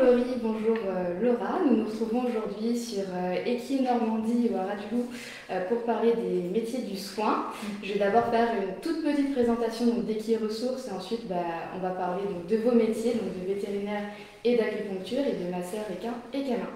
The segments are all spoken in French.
Laurie, bonjour Laura. Nous nous retrouvons aujourd'hui sur Équipe Normandie ou à Radulou pour parler des métiers du soin. Je vais d'abord faire une toute petite présentation d'Équipe Ressources et ensuite on va parler donc, de vos métiers, donc de vétérinaire et d'acupuncture et de masseur équin et canin.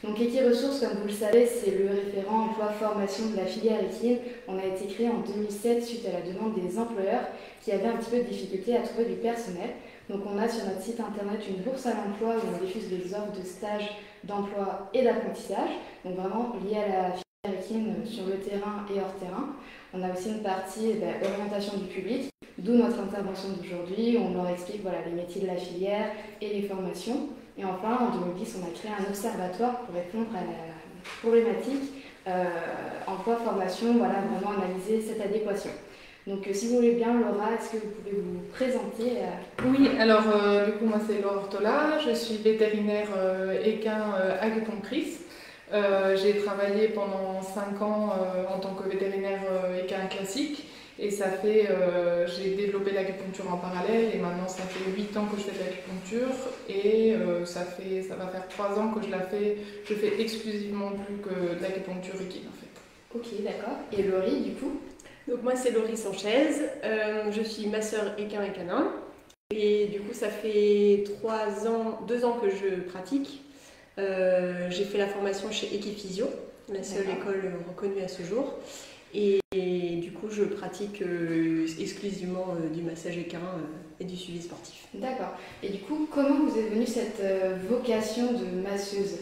Donc Équipe Ressources, comme vous le savez, c'est le référent emploi-formation de la filière équine. On a été créé en 2007 suite à la demande des employeurs qui avaient un petit peu de difficulté à trouver du personnel. Donc on a sur notre site internet une bourse à l'emploi où on diffuse des offres de stage, d'emploi et d'apprentissage, donc vraiment liées à la filière équine sur le terrain et hors terrain. On a aussi une partie orientation du public, d'où notre intervention d'aujourd'hui, où on leur explique les métiers de la filière et les formations. Et enfin, en 2010, on a créé un observatoire pour répondre à la problématique emploi-formation, vraiment analyser cette adéquation. Donc si vous voulez bien, Laura, est-ce que vous pouvez vous présenter Oui, alors du coup, moi c'est Laura Ortola, je suis vétérinaire équin acupunctrice. J'ai travaillé pendant 5 ans en tant que vétérinaire équin classique et j'ai développé l'acupuncture en parallèle et maintenant ça fait 8 ans que je fais de l'acupuncture et ça va faire 3 ans que je fais exclusivement plus que de l'acupuncture équine en fait. Ok, d'accord. Et Laurie, du coup? Donc moi c'est Laurie Sanchez, je suis masseur équin et canin et du coup ça fait 2 ans que je pratique. J'ai fait la formation chez Equiphysio, la seule école reconnue à ce jour, et du coup je pratique exclusivement du massage équin et du suivi sportif. D'accord. Et du coup, comment vous est venue cette vocation de masseuse?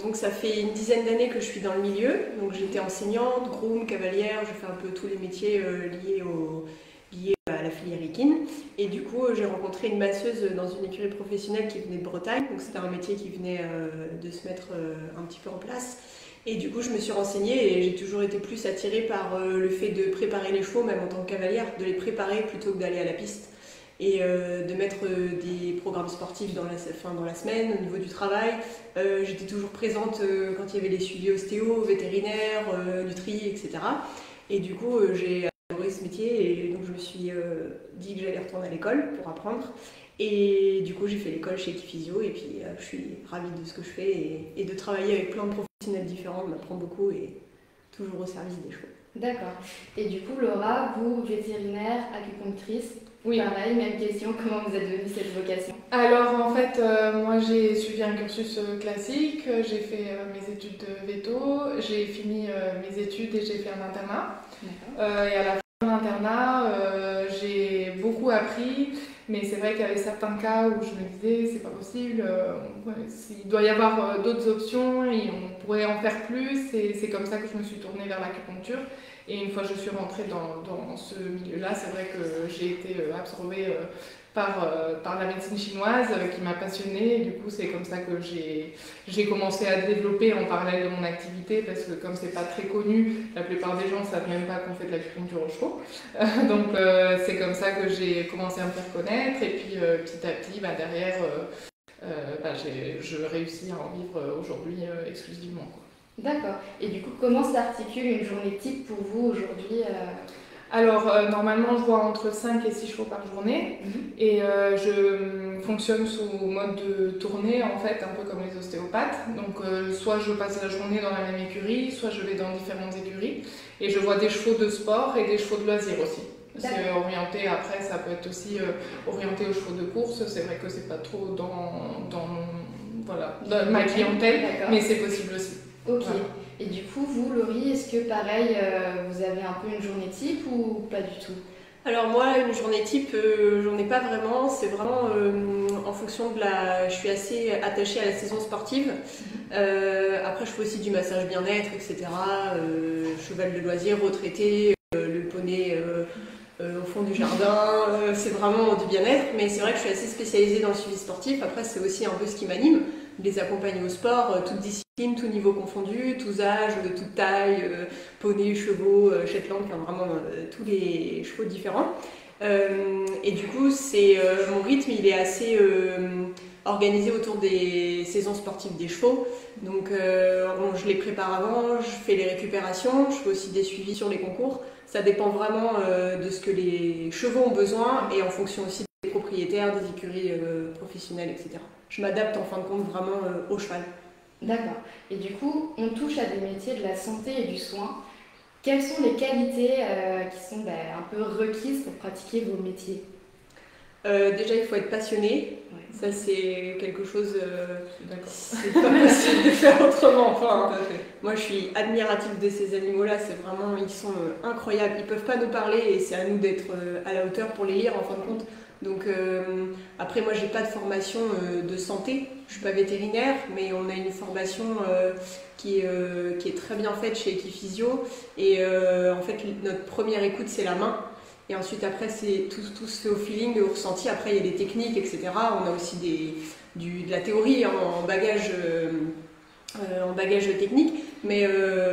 Donc ça fait une dizaine d'années que je suis dans le milieu, donc j'étais enseignante, groom, cavalière, je fais un peu tous les métiers liés à la filière équine et du coup j'ai rencontré une masseuse dans une écurie professionnelle qui venait de Bretagne, donc c'était un métier qui venait de se mettre un petit peu en place et du coup je me suis renseignée et j'ai toujours été plus attirée par le fait de préparer les chevaux, même en tant que cavalière, de les préparer plutôt que d'aller à la piste. Et de mettre des programmes sportifs dans la semaine, au niveau du travail. J'étais toujours présente quand il y avait les suivis ostéo, vétérinaires, nutri, etc. Et du coup, j'ai adoré ce métier et donc je me suis dit que j'allais retourner à l'école pour apprendre. Et du coup, j'ai fait l'école chez Equiphysio et puis je suis ravie de ce que je fais et de travailler avec plein de professionnels différents, m'apprend beaucoup et toujours au service des chevaux. D'accord. Et du coup, Laura, vous, vétérinaire, acupunctrice, oui. Pareil, même question, comment vous êtes venue cette vocation? Alors en fait, moi j'ai suivi un cursus classique, j'ai fait mes études de veto, j'ai fini mes études et j'ai fait un internat. Et à la fin de l'internat, j'ai beaucoup appris, mais c'est vrai qu'il y avait certains cas où je me disais c'est pas possible, il doit y avoir d'autres options et on pourrait en faire plus et c'est comme ça que je me suis tournée vers l'acupuncture. Et une fois que je suis rentrée dans ce milieu-là, c'est vrai que j'ai été absorbée par la médecine chinoise qui m'a passionnée. Et du coup, c'est comme ça que j'ai commencé à développer en parallèle de mon activité parce que comme c'est pas très connu, la plupart des gens ne savent même pas qu'on fait de l'acupuncture aux chevaux. Donc c'est comme ça que j'ai commencé à me faire connaître. Et puis petit à petit, derrière, je réussis à en vivre aujourd'hui exclusivement, quoi. D'accord. Et du coup, comment s'articule une journée type pour vous aujourd'hui? Alors, normalement, je vois entre 5 et 6 chevaux par journée et je fonctionne sous mode de tournée, en fait, un peu comme les ostéopathes. Donc, soit je passe la journée dans la même écurie, soit je vais dans différentes écuries et je vois des chevaux de sport et des chevaux de loisirs aussi. C'est orienté, après, ça peut être aussi orienté aux chevaux de course. C'est vrai que c'est pas trop dans ma clientèle, mais c'est possible aussi. Ok. Voilà. Et du coup, vous, Laurie, est-ce que pareil, vous avez un peu une journée type ou pas du tout? Alors moi, une journée type, j'en ai pas vraiment. C'est vraiment en fonction de je suis assez attachée à la saison sportive. Après, je fais aussi du massage bien-être, etc. Cheval de loisirs, retraité, le poney au fond du jardin. C'est vraiment du bien-être. Mais c'est vrai que je suis assez spécialisée dans le suivi sportif. Après, c'est aussi un peu ce qui m'anime. Les accompagner au sport, toutes disciplines, tout niveau confondu, tous âges, de toute taille, poney, chevaux, Shetland, enfin vraiment tous les chevaux différents. Et du coup, mon rythme, il est assez organisé autour des saisons sportives des chevaux. Donc je les prépare avant, je fais les récupérations, je fais aussi des suivis sur les concours. Ça dépend vraiment de ce que les chevaux ont besoin et en fonction aussi des propriétaires propriétaires, des écuries professionnelles, etc. Je m'adapte en fin de compte vraiment au cheval. D'accord. Et du coup, on touche à des métiers de la santé et du soin. Quelles sont les qualités qui sont un peu requises pour pratiquer vos métiers? Déjà, il faut être passionné. Ouais. Ça, c'est quelque chose. C'est pas possible de faire autrement. Enfin, moi, je suis admirative de ces animaux-là. C'est vraiment, ils sont incroyables. Ils peuvent pas nous parler et c'est à nous d'être à la hauteur pour les lire en fin de compte. Donc après, moi, j'ai pas de formation de santé. Je suis pas vétérinaire, mais on a une formation qui est très bien faite chez Equiphysio. Et en fait, notre première écoute, c'est la main. Et ensuite, après, tout se fait au feeling, au ressenti. Après, il y a des techniques, etc. On a aussi de la théorie en bagage technique. Mais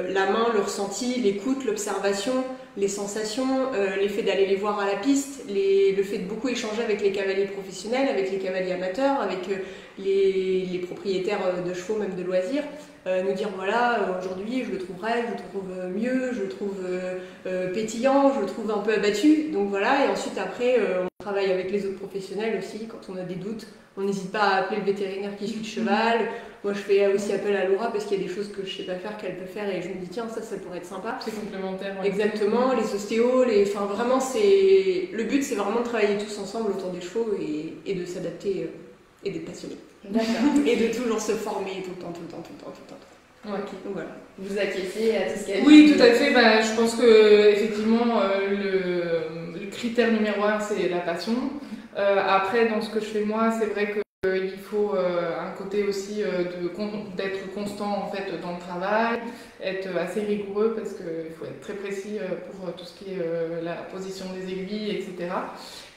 la main, le ressenti, l'écoute, l'observation, les sensations, l'effet d'aller les voir à la piste, le fait de beaucoup échanger avec les cavaliers professionnels, avec les cavaliers amateurs, avec les propriétaires de chevaux, même de loisirs. Nous dire voilà, aujourd'hui je le trouve raide, je le trouve mieux, je le trouve pétillant, je le trouve un peu abattu. Donc voilà, et ensuite après on travaille avec les autres professionnels aussi quand on a des doutes. On n'hésite pas à appeler le vétérinaire qui suit le cheval. Moi je fais aussi appel à Laura parce qu'il y a des choses que je sais pas faire qu'elle peut faire et je me dis tiens ça pourrait être sympa. C'est complémentaire. Ouais. Exactement, les ostéos, enfin vraiment le but c'est vraiment de travailler tous ensemble autour des chevaux et de s'adapter et d'être passionné. D'accord. Et de toujours se former tout le temps. Ouais. Donc voilà. Vous acquiescez à tout ce qu'elle dit? Oui, tout à fait. Je pense que effectivement, le critère numéro 1, c'est la passion. Après, dans ce que je fais moi, c'est vrai qu'il faut un côté aussi d'être constant en fait dans le travail, être assez rigoureux parce qu'il faut être très précis pour tout ce qui est la position des aiguilles, etc.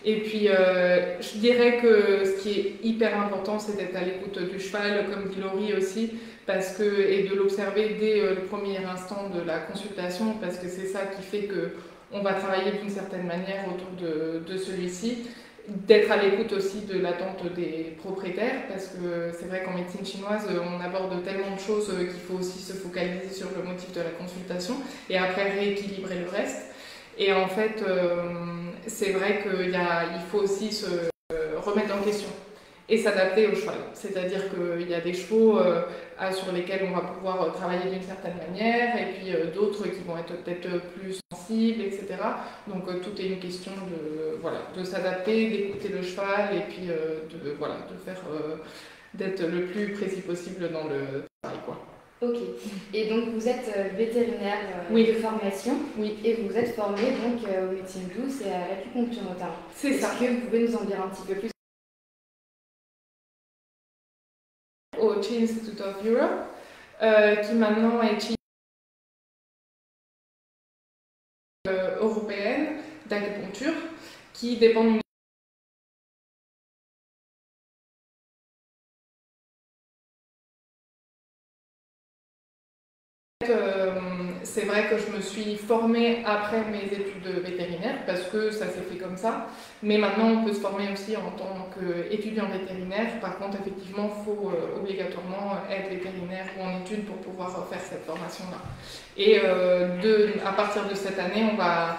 Et puis, je dirais que ce qui est hyper important, c'est d'être à l'écoute du cheval, comme dit Laurie aussi, et de l'observer dès le premier instant de la consultation, parce que c'est ça qui fait qu'on va travailler d'une certaine manière autour de celui-ci. D'être à l'écoute aussi de l'attente des propriétaires, parce que c'est vrai qu'en médecine chinoise, on aborde tellement de choses qu'il faut aussi se focaliser sur le motif de la consultation, et après rééquilibrer le reste. Et en fait, c'est vrai qu'il faut aussi se remettre en question et s'adapter au cheval. C'est-à-dire qu'il y a des chevaux sur lesquels on va pouvoir travailler d'une certaine manière, et puis d'autres qui vont être peut-être plus sensibles, etc. Donc tout est une question de s'adapter, d'écouter le cheval, et puis d'être le plus précis possible dans le travail, quoi. Ok. Et donc vous êtes vétérinaire de formation, et vous êtes formé donc aux médecines douces et à l'acupuncture notamment. C'est ça. Est-ce que vous pouvez nous en dire un petit peu plus? Au Chi Institute of Europe, qui maintenant est Chi européenne d'acupuncture, qui dépend d'une c'est vrai que je me suis formée après mes études de vétérinaire parce que ça s'est fait comme ça. Mais maintenant, on peut se former aussi en tant qu'étudiant vétérinaire. Par contre, effectivement, il faut obligatoirement être vétérinaire ou en études pour pouvoir faire cette formation-là. Et à partir de cette année, on va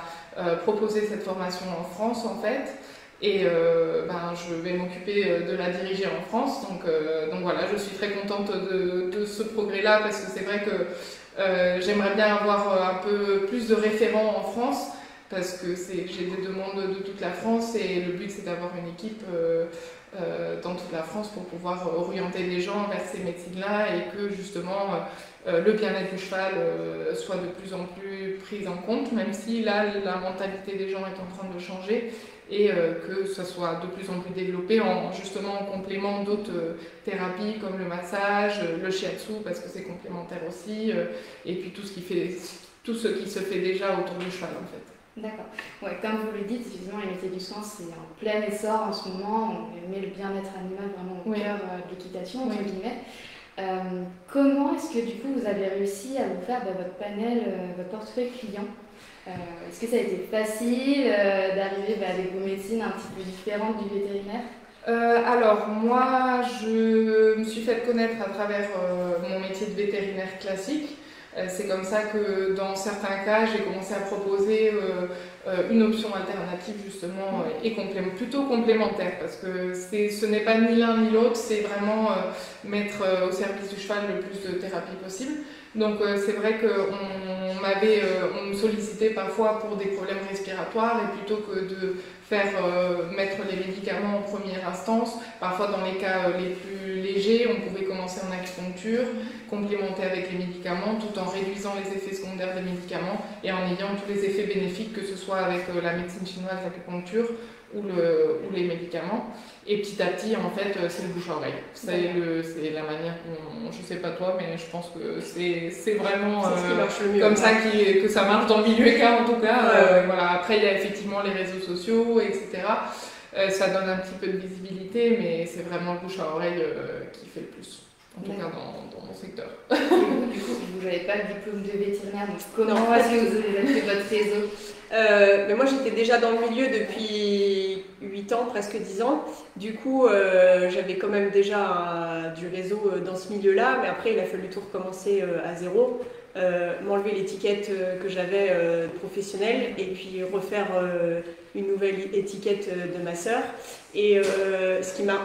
proposer cette formation en France, en fait. Et je vais m'occuper de la diriger en France. Donc voilà, je suis très contente de ce progrès-là parce que c'est vrai que j'aimerais bien avoir un peu plus de référents en France parce que j'ai des demandes de toute la France et le but c'est d'avoir une équipe dans toute la France pour pouvoir orienter les gens vers ces médecines-là et que justement le bien-être du cheval soit de plus en plus pris en compte, même si là la mentalité des gens est en train de changer et que ça soit de plus en plus développé justement en complément d'autres thérapies comme le massage, le shiatsu parce que c'est complémentaire aussi, et puis tout ce qui se fait déjà autour du cheval en fait. D'accord. Ouais, comme vous le dites, effectivement, les métiers du soin, c'est en plein essor en ce moment. On met le bien-être animal vraiment au cœur de l'équitation, entre guillemets. Comment est-ce que du coup vous avez réussi à vous faire votre panel, votre portefeuille client? Est-ce que ça a été facile d'arriver avec vos médecines un petit peu différentes du vétérinaire? Alors moi je me suis fait connaître à travers mon métier de vétérinaire classique. C'est comme ça que dans certains cas, j'ai commencé à proposer une option alternative justement et plutôt complémentaire, parce que ce n'est pas ni l'un ni l'autre, c'est vraiment mettre au service du cheval le plus de thérapie possible. Donc c'est vrai qu'on me sollicitait parfois pour des problèmes respiratoires, et plutôt que de mettre les médicaments en première instance, parfois dans les cas les plus légers, on pouvait commencer en acupuncture, complémenter avec les médicaments, tout en réduisant les effets secondaires des médicaments et en ayant tous les effets bénéfiques, que ce soit avec la médecine chinoise, l'acupuncture ou les médicaments. Et petit à petit, en fait, c'est le bouche à oreille. C'est la manière dont, je sais pas toi, mais je pense que c'est vraiment ce qui marche le mieux, comme ça que ça marche dans le milieu équin en tout cas. Voilà. Après, il y a effectivement les réseaux sociaux, etc. Ça donne un petit peu de visibilité, mais c'est vraiment le bouche à oreille qui fait le plus. En tout cas dans mon secteur. Du coup, vous n'avez pas le diplôme de vétérinaire, donc comment est-ce que vous avez fait votre réseau? Mais moi j'étais déjà dans le milieu depuis 8 ans, presque 10 ans. Du coup, j'avais quand même déjà du réseau dans ce milieu-là, mais après il a fallu tout recommencer à zéro. M'enlever l'étiquette que j'avais professionnelle et puis refaire une nouvelle étiquette de ma sœur. Et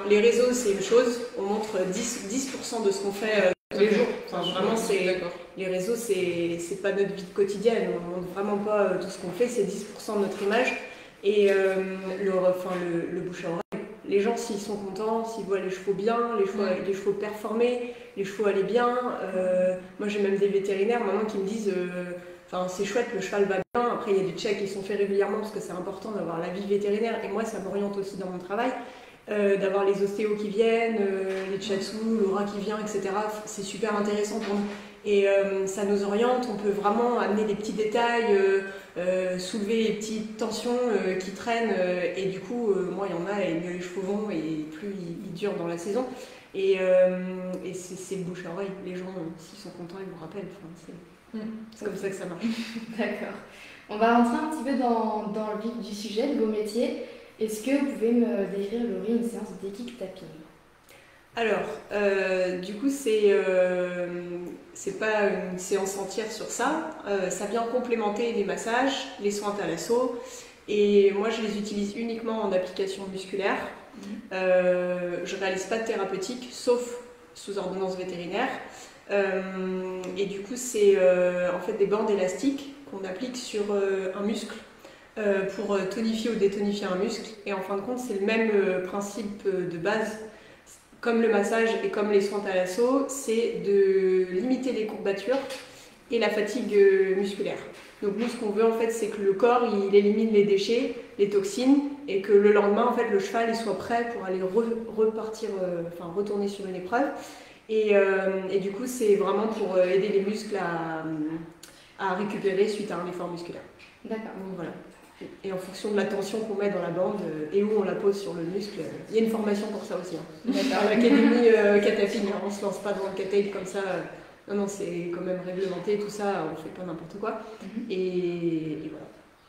les réseaux, c'est une chose, on montre 10% de ce qu'on fait tous les jours. Enfin, vraiment, les réseaux, c'est pas notre vie quotidienne, on montre vraiment pas tout ce qu'on fait, c'est 10% de notre image. Et le bouche à oreille. Les gens, s'ils sont contents, s'ils voient les chevaux bien, les chevaux performer, les chevaux aller bien. Moi, j'ai même des vétérinaires maintenant qui me disent c'est chouette, le cheval va bien. Après, il y a des checks qui sont faits régulièrement parce que c'est important d'avoir l'avis vétérinaire. Et moi, ça m'oriente aussi dans mon travail. D'avoir les ostéos qui viennent, les chiatsu, l'aura qui vient, etc. C'est super intéressant pour nous. Et ça nous oriente, on peut vraiment amener des petits détails, soulever les petites tensions qui traînent. Et du coup, moi, il y en a, et mieux les chevaux vont, et plus ils durent dans la saison. Et c'est bouche à oreille. Les gens, s'ils sont contents, ils vous rappellent. C'est comme ça que ça marche. D'accord. On va rentrer un petit peu dans le vif du sujet, de vos métiers. Est-ce que vous pouvez me décrire, Laurie, une séance d'équique-tapping? Alors, du coup, c'est pas une séance entière sur ça. Ça vient complémenter les massages, les soins thalasso. Et moi, je les utilise uniquement en application musculaire. Je réalise pas de thérapeutique, sauf sous ordonnance vétérinaire. Et du coup, c'est en fait des bandes élastiques qu'on applique sur un muscle pour tonifier ou détonifier un muscle. Et en fin de compte, c'est le même principe de base. Comme le massage et comme les soins thalasso, c'est de limiter les courbatures et la fatigue musculaire. Donc nous, ce qu'on veut en fait, c'est que le corps il élimine les déchets, les toxines, et que le lendemain, en fait, le cheval il soit prêt pour aller retourner sur une épreuve. Et du coup, c'est vraiment pour aider les muscles à récupérer suite à un effort musculaire. D'accord. Donc, voilà. Et en fonction de la tension qu'on met dans la bande et où on la pose sur le muscle, il y a une formation pour ça aussi. D'accord. À l'Académie Cataping, on ne se lance pas dans le catail comme ça. Non, c'est quand même réglementé, tout ça, on ne fait pas n'importe quoi. Et voilà.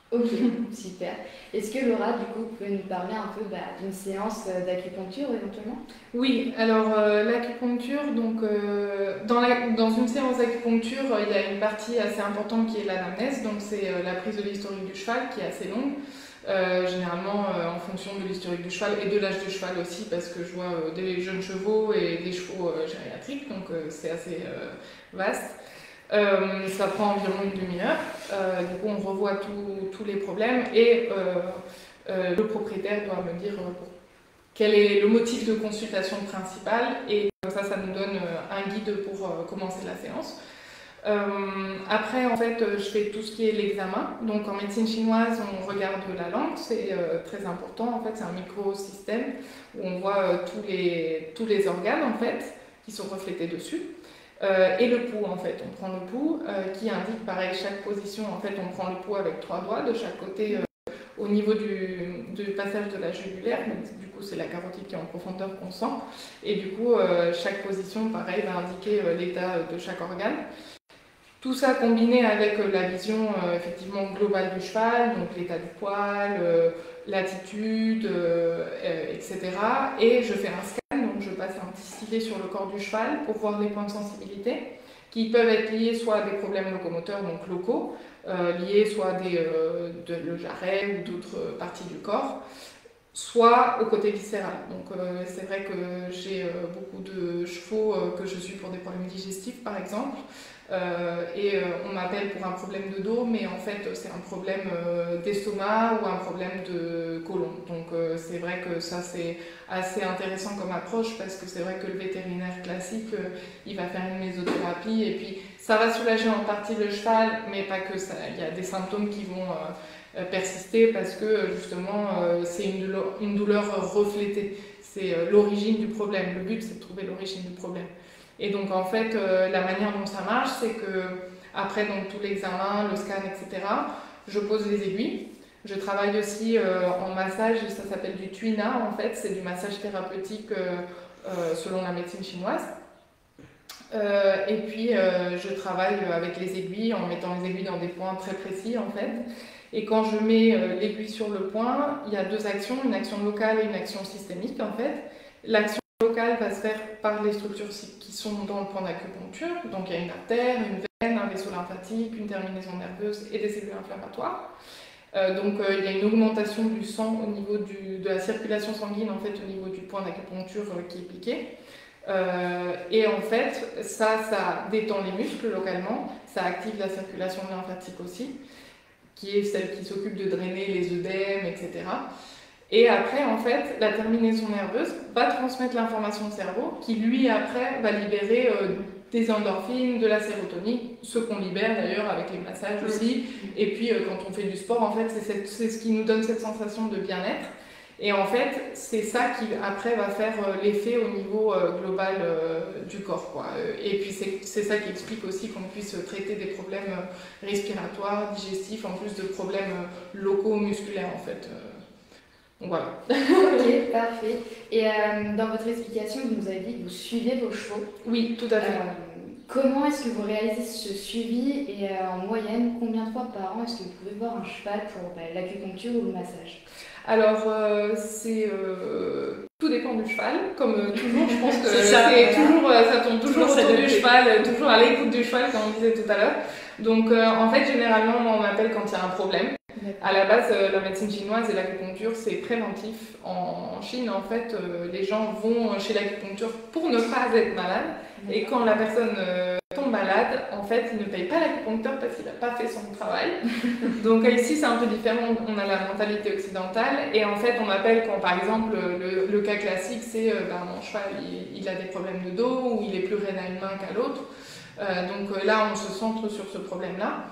Ok, super. Est-ce que Laura, du coup, vous pouvez nous parler un peu d'une séance d'acupuncture éventuellement? Oui, alors l'acupuncture, donc dans une séance d'acupuncture, il y a une partie assez importante qui est l'anamnèse, donc c'est la prise de l'historique du cheval qui est assez longue, généralement en fonction de l'historique du cheval et de l'âge du cheval aussi, parce que je vois des jeunes chevaux et des chevaux gériatriques, donc c'est assez vaste. Ça prend environ une demi-heure, du coup on revoit tous les problèmes et le propriétaire doit me dire quel est le motif de consultation principal, et ça nous donne un guide pour commencer la séance. Après en fait je fais tout ce qui est l'examen, donc en médecine chinoise on regarde la langue, c'est très important en fait, c'est un microsystème où on voit tous les organes en fait qui sont reflétés dessus. Et le pouls en fait, on prend le pouls qui indique pareil chaque position, en fait on prend le pouls avec 3 doigts de chaque côté au niveau du passage de la jugulaire, donc du coup c'est la carotide qui est en profondeur qu'on sent, et du coup chaque position pareil va indiquer l'état de chaque organe. Tout ça combiné avec la vision effectivement globale du cheval, donc l'état du poil, l'attitude, etc. Et je fais un scan, donc je passe un petit stylet sur le corps du cheval pour voir les points de sensibilité. qui peuvent être liés soit à des problèmes locomoteurs, donc locaux, liés soit à le jarret ou d'autres parties du corps, soit au côté viscéral. Donc c'est vrai que j'ai beaucoup de chevaux que je suis pour des problèmes digestifs par exemple, on m'appelle pour un problème de dos, mais en fait c'est un problème d'estomac ou un problème de côlon. Donc c'est vrai que ça c'est assez intéressant comme approche, parce que c'est vrai que le vétérinaire classique il va faire une mésothérapie et puis ça va soulager en partie le cheval, mais pas que ça. Il y a des symptômes qui vont persister parce que justement c'est une douleur reflétée, c'est l'origine du problème. Le but c'est de trouver l'origine du problème. Et donc en fait la manière dont ça marche, c'est que après donc tout l'examen, le scan, etc., je pose les aiguilles. Je travaille aussi en massage, ça s'appelle du tuina en fait, c'est du massage thérapeutique selon la médecine chinoise. Et puis je travaille avec les aiguilles en mettant les aiguilles dans des points très précis en fait. Et quand je mets l'aiguille sur le point, il y a deux actions, une action locale et une action systémique en fait. L'action locale va se faire par les structures qui sont dans le point d'acupuncture. Donc il y a une artère, une veine, un vaisseau lymphatique, une terminaison nerveuse et des cellules inflammatoires. Il y a une augmentation du sang au niveau de la circulation sanguine en fait, au niveau du point d'acupuncture qui est piqué. Et en fait, ça détend les muscles localement, ça active la circulation lymphatique aussi, qui est celle qui s'occupe de drainer les œdèmes, etc. Et après, en fait, la terminaison nerveuse va transmettre l'information au cerveau, qui lui, après, va libérer des endorphines, de la sérotonine, ce qu'on libère d'ailleurs avec les massages aussi. Et puis, quand on fait du sport, en fait, c'est ce qui nous donne cette sensation de bien-être. Et en fait, c'est ça qui, après, va faire l'effet au niveau global du corps, quoi. Et puis, c'est ça qui explique aussi qu'on puisse traiter des problèmes respiratoires, digestifs, en plus de problèmes locaux, musculaires, en fait. Donc voilà. Ok, parfait. Et dans votre explication, vous nous avez dit que vous suivez vos chevaux. Oui, tout à fait. Comment est-ce que vous réalisez ce suivi et en moyenne, combien de fois par an est-ce que vous pouvez voir un cheval pour l'acupuncture ou le massage? Alors, tout dépend du cheval, comme toujours, je pense que ça tourne toujours autour du cheval, toujours à l'écoute du cheval, comme on disait tout à l'heure. Donc, en fait, généralement, on m'appelle quand il y a un problème. À la base, la médecine chinoise et l'acupuncture, c'est préventif. En Chine, en fait, les gens vont chez l'acupuncture pour ne pas être malades. Et quand la personne tombe malade, en fait, il ne paye pas l'acupuncteur parce qu'il n'a pas fait son travail. Donc ici, c'est un peu différent. On a la mentalité occidentale. Et en fait, on m'appelle quand, par exemple, le cas classique, c'est mon cheval, il a des problèmes de dos ou il est plus raide à une main qu'à l'autre. Donc là, on se centre sur ce problème-là.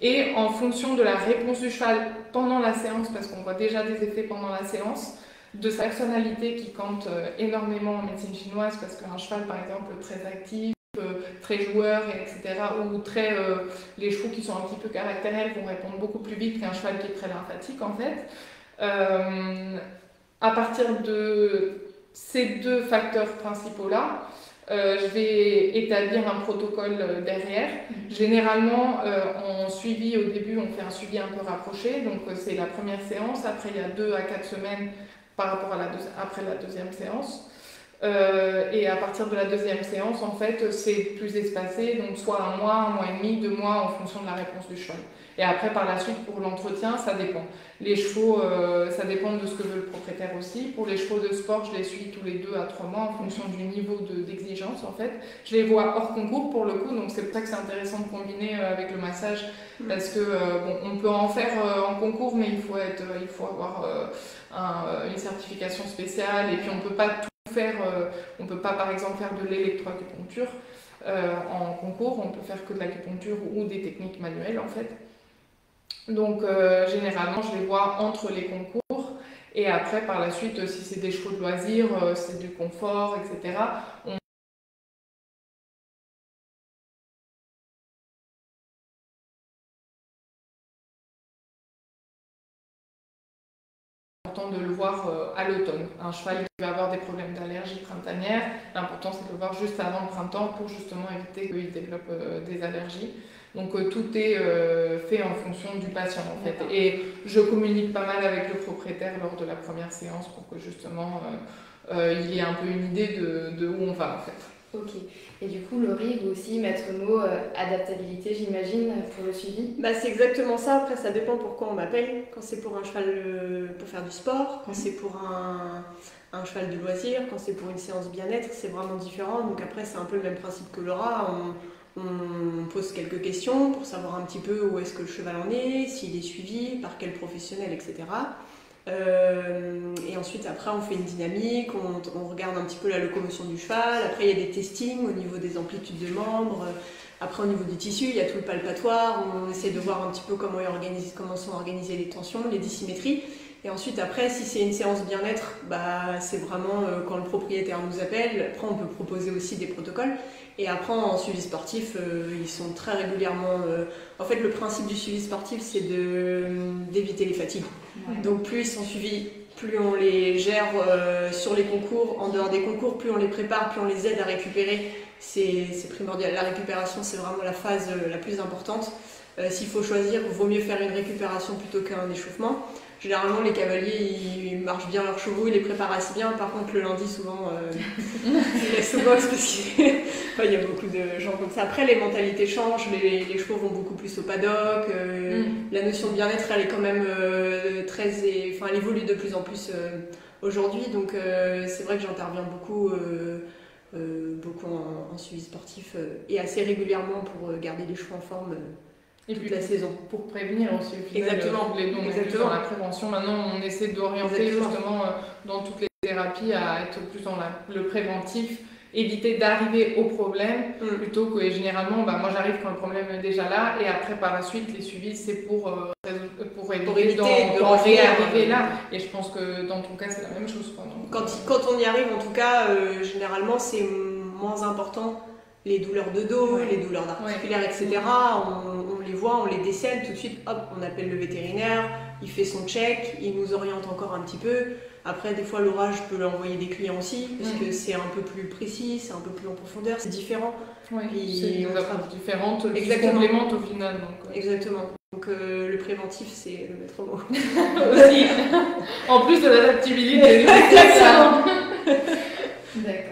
Et en fonction de la réponse du cheval pendant la séance, parce qu'on voit déjà des effets pendant la séance, de sa personnalité qui compte énormément en médecine chinoise, parce qu'un cheval, par exemple, très actif, très joueur, etc., ou les chevaux qui sont un petit peu caractériels vont répondre beaucoup plus vite qu'un cheval qui est très lymphatique, en fait. À partir de ces deux facteurs principaux-là, je vais établir un protocole derrière. Généralement, en suivi, au début, on fait un suivi un peu rapproché. Donc, c'est la première séance. Après, il y a 2 à 4 semaines par rapport après la deuxième séance. Et à partir de la deuxième séance, en fait, c'est plus espacé. Donc, soit 1 mois et demi, 2 mois en fonction de la réponse du cheval. Et après, par la suite, pour l'entretien, ça dépend. Les chevaux, ça dépend de ce que veut le propriétaire aussi. Pour les chevaux de sport, je les suis tous les 2 à 3 mois en fonction du niveau d'exigence, en fait. Je les vois hors concours, pour le coup, donc c'est pour ça que c'est intéressant de combiner avec le massage, parce que, on peut en faire en concours, mais il faut avoir une certification spéciale, et puis on peut pas tout faire, on peut pas, par exemple, faire de l'électroacupuncture en concours, on peut faire que de l'acupuncture ou des techniques manuelles, en fait. Donc généralement je les vois entre les concours, et après par la suite si c'est des chevaux de loisirs, c'est du confort, etc. On important de le voir à l'automne. Un cheval qui va avoir des problèmes d'allergie printanière, l'important c'est de le voir juste avant le printemps pour justement éviter qu'il développe des allergies. Donc tout est fait en fonction du patient en fait. Et je communique pas mal avec le propriétaire lors de la première séance pour que justement il ait un peu une idée de où on va en fait. Ok. Et du coup, Laurie, vous aussi, maître mot adaptabilité, j'imagine, pour le suivi? Bah, c'est exactement ça. Après, ça dépend pourquoi on m'appelle. Quand c'est pour un cheval pour faire du sport, quand c'est pour un cheval de loisir, quand c'est pour une séance bien-être, c'est vraiment différent. Donc après, c'est un peu le même principe que Laura. On pose quelques questions pour savoir un petit peu où est-ce que le cheval en est, s'il est suivi, par quel professionnel, etc. Et ensuite, après, on fait une dynamique, on regarde un petit peu la locomotion du cheval. Après, il y a des testings au niveau des amplitudes de membres. Après, au niveau du tissu, il y a tout le palpatoire. On essaie de voir un petit peu comment sont organisées les tensions, les dissymétries. Et ensuite, après, si c'est une séance bien-être, bah, c'est vraiment quand le propriétaire nous appelle. Après, on peut proposer aussi des protocoles. Et après, en suivi sportif, ils sont très régulièrement... En fait, le principe du suivi sportif, c'est d'éviter les fatigues. Ouais. Donc, plus ils sont suivis, plus on les gère sur les concours, en dehors des concours, plus on les prépare, plus on les aide à récupérer. C'est primordial. La récupération, c'est vraiment la phase la plus importante. S'il faut choisir, il vaut mieux faire une récupération plutôt qu'un échauffement. Généralement, les cavaliers, ils marchent bien leurs chevaux, ils les préparent assez bien. Par contre, le lundi, souvent, ils restent au box parce qu'il y a beaucoup de gens comme ça. Après, les mentalités changent, les chevaux vont beaucoup plus au paddock. La notion de bien-être, elle est quand même elle évolue de plus en plus aujourd'hui. Donc, c'est vrai que j'interviens beaucoup en suivi sportif et assez régulièrement pour garder les chevaux en forme. Et puis la saison. Pour prévenir aussi, au final, exactement. Dans la prévention, maintenant on essaie d'orienter justement dans toutes les thérapies à être plus dans le préventif, éviter d'arriver au problème, plutôt que généralement, moi j'arrive quand le problème est déjà là, et après par la suite les suivis c'est pour éviter de réarriver là. Et je pense que dans ton cas c'est la même chose. Quand on y arrive, en tout cas, généralement c'est moins important. Les douleurs de dos, les douleurs articulaires, etc. On les voit, on les décèle tout de suite, hop, on appelle le vétérinaire, il fait son check, il nous oriente encore un petit peu. Après, des fois, Laura, je peux lui envoyer des clients aussi, parce que c'est un peu plus précis, c'est un peu plus en profondeur, c'est différent. Oui, c'est des approches différentes qui se complémentent au final. Donc, exactement. Donc le préventif, c'est le maître mot. Aussi. En plus de l'adaptabilité. D'accord.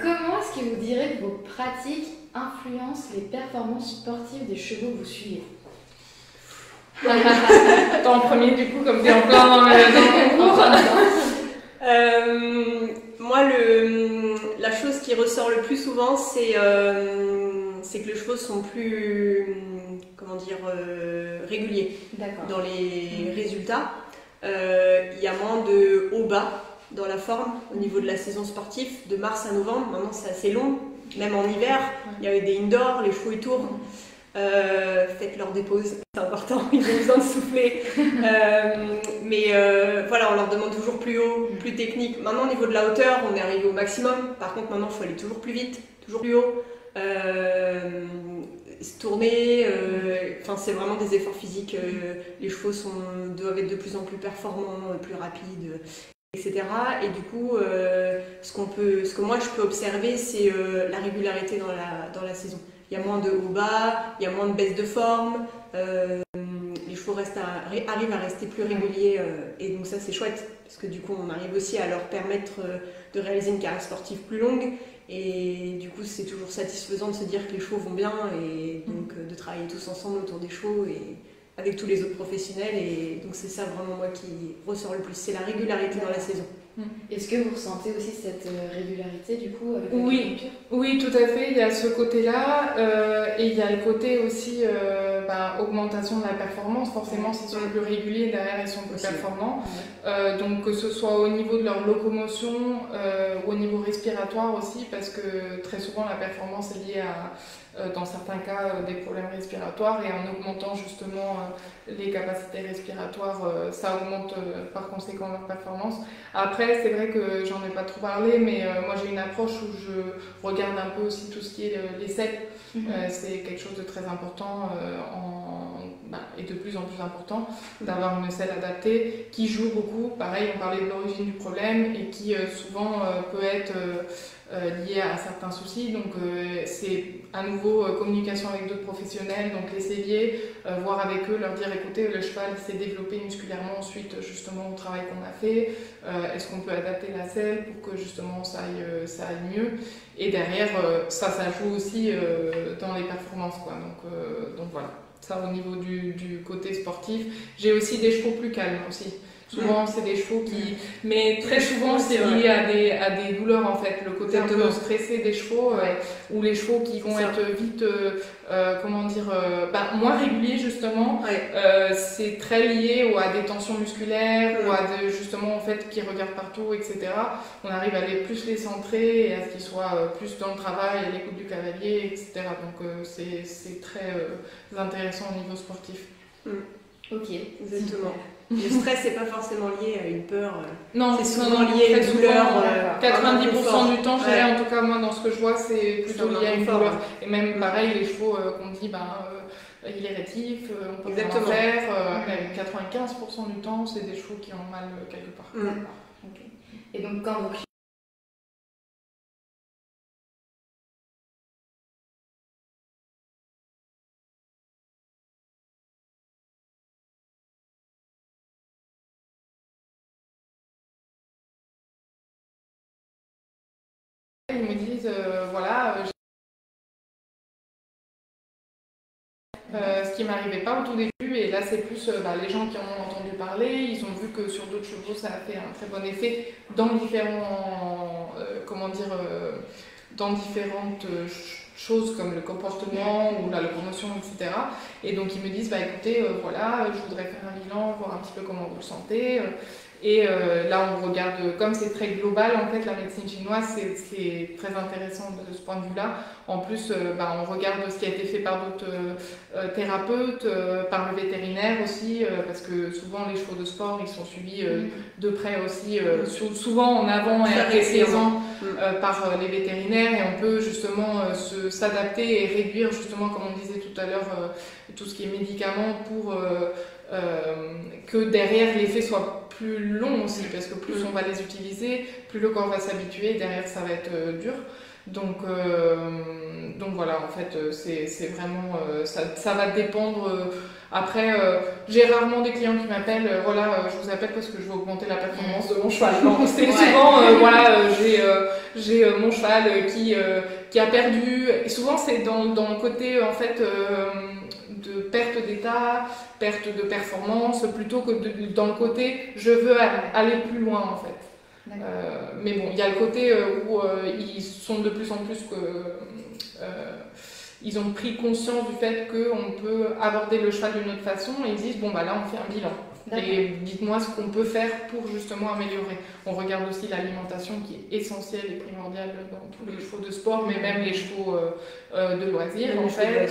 Comment est-ce que vous direz que vos pratiques influencent les performances sportives des chevaux que vous suivez? Toi en premier, du coup, comme tu es en plein dans le concours. Moi, la chose qui ressort le plus souvent, c'est que les chevaux sont plus, réguliers dans les résultats. Il y a moins de haut-bas dans la forme au niveau de la saison sportive, de mars à novembre. Maintenant, c'est assez long, même en hiver. Il y avait des indoors, les chevaux ils tournent. Faites leur dépose, c'est important, ils ont besoin de souffler. Voilà, on leur demande toujours plus haut, plus technique. Maintenant, au niveau de la hauteur, on est arrivé au maximum. Par contre, maintenant, il faut aller toujours plus vite, toujours plus haut. Se tourner, c'est vraiment des efforts physiques. Les chevaux doivent être de plus en plus performants, plus rapides, etc. Et du coup, ce que moi je peux observer, c'est la régularité dans la saison. Il y a moins de haut-bas, il y a moins de baisse de forme, les chevaux arrivent à rester plus réguliers, et donc ça c'est chouette, parce que du coup on arrive aussi à leur permettre de réaliser une carrière sportive plus longue, et du coup c'est toujours satisfaisant de se dire que les chevaux vont bien, et donc de travailler tous ensemble autour des chevaux, et avec tous les autres professionnels, et donc c'est ça vraiment moi qui ressort le plus, c'est la régularité dans la saison. Est-ce que vous ressentez aussi cette régularité du coup avec Oui, tout à fait, il y a ce côté-là, et il y a le côté aussi augmentation de la performance. Forcément, s'ils sont plus réguliers, derrière ils sont plus performants. Donc que ce soit au niveau de leur locomotion, au niveau respiratoire aussi, parce que très souvent la performance est liée à, dans certains cas, des problèmes respiratoires, et en augmentant justement les capacités respiratoires, ça augmente par conséquent leur performance. Après, c'est vrai que j'en ai pas trop parlé, mais moi j'ai une approche où je regarde un peu aussi tout ce qui est les CEP. C'est quelque chose de très important est de plus en plus important d'avoir une selle adaptée qui joue beaucoup. Pareil, on parlait de l'origine du problème et qui souvent peut être lié à certains soucis. Donc c'est à nouveau communication avec d'autres professionnels, donc les selliers, voir avec eux, leur dire écoutez, le cheval s'est développé musculairement suite justement au travail qu'on a fait, est-ce qu'on peut adapter la selle pour que justement ça aille mieux. Et derrière, ça joue aussi dans les performances, quoi. Donc voilà, ça au niveau du côté sportif. J'ai aussi des chevaux plus calmes aussi. Souvent, c'est des chevaux qui... Mais très souvent, c'est lié à des douleurs, en fait. Le côté un peu stressé des chevaux, ou les chevaux qui vont être vite, moins réguliers, justement. C'est très lié à des tensions musculaires, ou à justement, en fait, qui regardent partout, etc. On arrive à plus les centrer, et à ce qu'ils soient plus dans le travail, à l'écoute du cavalier, etc. Donc, c'est très intéressant au niveau sportif. Ok, exactement. Le stress, c'est pas forcément lié à une peur. Non, c'est souvent lié à une douleur. 90% du temps, je dirais, en tout cas, moi, dans ce que je vois, c'est plutôt lié à une douleur. Et même, pareil, les chevaux qu'on dit, il est rétif, on peut rien faire. 95% du temps, c'est des chevaux qui ont mal quelque part. D'accord. Okay. Et donc, quand vous... Ils me disent, ce qui m'arrivait pas au tout début, et là c'est plus les gens qui en ont entendu parler, ils ont vu que sur d'autres chevaux ça a fait un très bon effet dans différents, dans différentes choses comme le comportement ou la locomotion, etc. Et donc ils me disent, écoutez, je voudrais faire un bilan, voir un petit peu comment vous le sentez. Et là, on regarde, comme c'est très global, en fait, la médecine chinoise, c'est très intéressant de ce point de vue-là. En plus, on regarde ce qui a été fait par d'autres thérapeutes, par le vétérinaire aussi, parce que souvent, les chevaux de sport, ils sont suivis de près aussi, souvent en avant et après saison, par les vétérinaires. Et on peut justement s'adapter et réduire, justement, comme on disait tout à l'heure, tout ce qui est médicaments pour que derrière, l'effet soit plus long aussi, parce que plus on va les utiliser, plus le corps va s'habituer, derrière ça va être dur. Donc voilà, en fait, c'est vraiment, ça va dépendre. Après, j'ai rarement des clients qui m'appellent, je vous appelle parce que je veux augmenter la performance de mon cheval. Non, c'est souvent, j'ai mon cheval qui a perdu, et souvent c'est dans le côté, en fait, de perte d'état, perte de performance, plutôt que dans le côté je veux aller plus loin, en fait. Mais bon, il y a le côté où ils sont de plus en plus ils ont pris conscience du fait qu'on peut aborder le cheval d'une autre façon, et ils disent là on fait un bilan. Et dites-moi ce qu'on peut faire pour justement améliorer. On regarde aussi l'alimentation qui est essentielle et primordiale dans tous les chevaux de sport, mais même les chevaux de loisirs. En fait,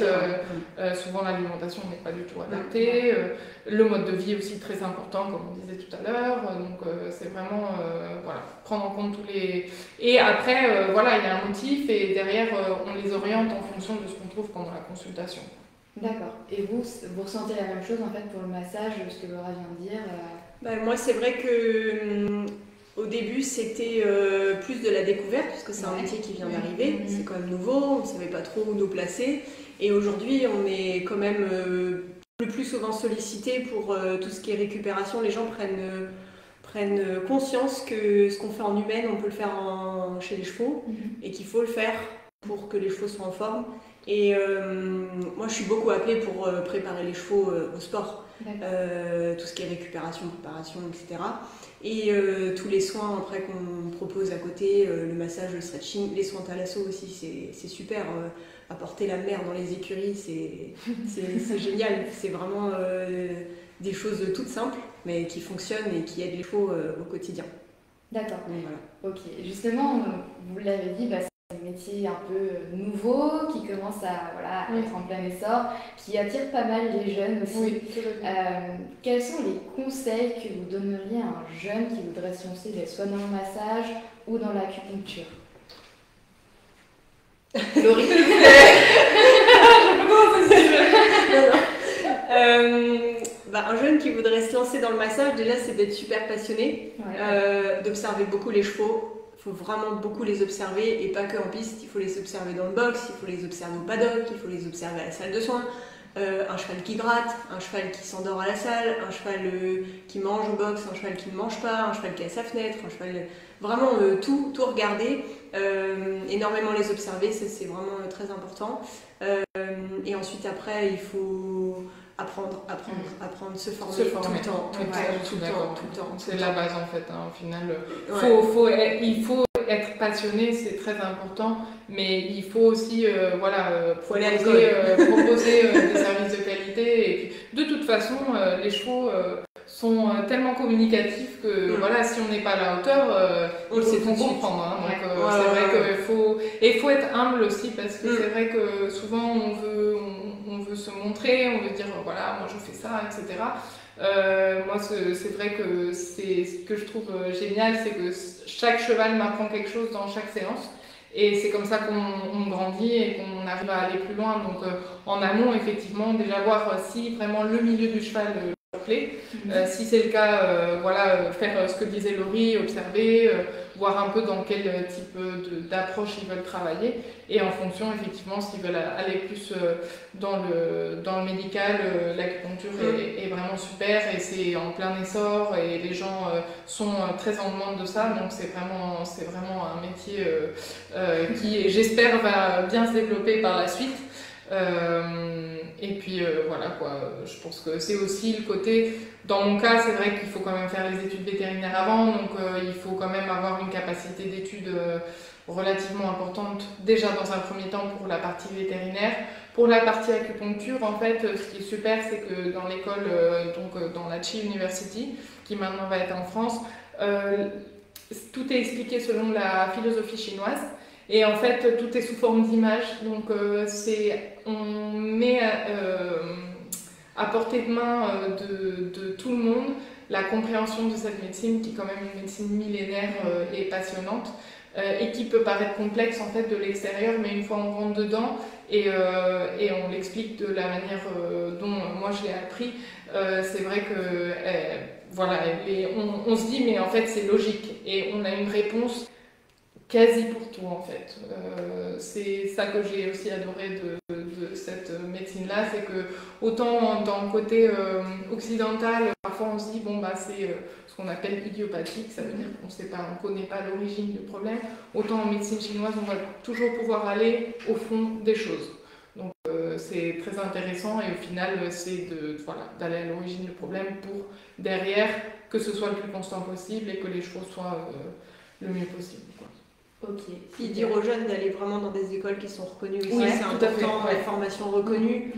souvent l'alimentation n'est pas du tout adaptée. Le mode de vie aussi très important, comme on disait tout à l'heure. Donc c'est vraiment prendre en compte tous les... Et après, il y a un motif, et derrière, on les oriente en fonction de ce qu'on trouve pendant la consultation. D'accord. Et vous ressentez la même chose en fait pour le massage, ce que Laura vient de dire Moi, c'est vrai que au début, c'était plus de la découverte, parce que c'est un métier qui vient d'arriver, c'est quand même nouveau, on ne savait pas trop où nous placer. Et aujourd'hui, on est quand même le plus souvent sollicité pour tout ce qui est récupération. Les gens prennent conscience que ce qu'on fait en humaine, on peut le faire chez les chevaux, et qu'il faut le faire pour que les chevaux soient en forme. Et moi, je suis beaucoup appelée pour préparer les chevaux au sport, tout ce qui est récupération, préparation, etc. Et tous les soins après qu'on propose à côté, le massage, le stretching, les soins thalasso aussi, c'est super. Apporter la mer dans les écuries, c'est génial. C'est vraiment des choses toutes simples, mais qui fonctionnent et qui aident les chevaux au quotidien. D'accord. Voilà. Ok. Justement, vous l'avez dit, c'est un métier un peu nouveau, qui commence à être en plein essor, qui attire pas mal les jeunes aussi. Oui. Quels sont les conseils que vous donneriez à un jeune qui voudrait se lancer soit dans le massage ou dans l'acupuncture? Laurie. Un jeune qui voudrait se lancer dans le massage, déjà, c'est d'être super passionné, d'observer beaucoup les chevaux. Il faut vraiment beaucoup les observer, et pas que en piste. Il faut les observer dans le box, il faut les observer au paddock, il faut les observer à la salle de soins. Un cheval qui gratte, un cheval qui s'endort à la salle, un cheval qui mange au box, un cheval qui ne mange pas, un cheval qui est à sa fenêtre, un cheval... Vraiment tout regarder, énormément les observer, c'est vraiment très important. Et ensuite après, il faut apprendre, se former tout le temps. Tout le temps. C'est la base en fait, hein, au final. Il faut être passionné, c'est très important, mais il faut aussi proposer des services de qualité. Et puis, de toute façon, les chevaux sont tellement communicatifs que si on n'est pas à la hauteur, il faut comprendre. Hein, donc c'est vrai qu'il faut être humble aussi, parce que c'est vrai que souvent on veut se montrer, on veut dire voilà, moi je fais ça, etc. Moi, c'est vrai que c'est ce que je trouve génial, c'est que chaque cheval m'apprend quelque chose dans chaque séance. Et c'est comme ça qu'on grandit et qu'on arrive à aller plus loin. Donc en amont, effectivement, déjà voir si vraiment le milieu du cheval leur plaît. Si c'est le cas, faire ce que disait Laurie, observer, voir un peu dans quel type d'approche ils veulent travailler. Et en fonction, effectivement, s'ils veulent aller plus dans le médical, l'acupuncture est vraiment super et c'est en plein essor et les gens sont très en demande de ça. Donc c'est vraiment un métier qui, j'espère, va bien se développer par la suite. Et puis je pense que c'est aussi le côté, dans mon cas c'est vrai qu'il faut quand même faire les études vétérinaires avant, donc il faut quand même avoir une capacité d'études relativement importante déjà dans un premier temps pour la partie vétérinaire. Pour la partie acupuncture, en fait, ce qui est super, c'est que dans l'école, dans la Chi University, qui maintenant va être en France, tout est expliqué selon la philosophie chinoise. Et en fait, tout est sous forme d'image, donc on met à portée de main de tout le monde la compréhension de cette médecine, qui est quand même une médecine millénaire et passionnante, et qui peut paraître complexe en fait de l'extérieur, mais une fois on rentre dedans et on l'explique de la manière dont moi je l'ai appris, c'est vrai que on se dit mais en fait c'est logique et on a une réponse quasi pour tout en fait. C'est ça que j'ai aussi adoré de cette médecine-là, c'est que autant dans le côté occidental, parfois on se dit c'est ce qu'on appelle idiopathique, ça veut dire qu'on ne connaît pas l'origine du problème, autant en médecine chinoise on va toujours pouvoir aller au fond des choses. Donc c'est très intéressant et au final c'est d'aller à l'origine du problème pour derrière que ce soit le plus constant possible et que les chevaux soient le mieux possible. Ok. Puis dire aux jeunes d'aller vraiment dans des écoles qui sont reconnues aussi, c'est important, les formations reconnues.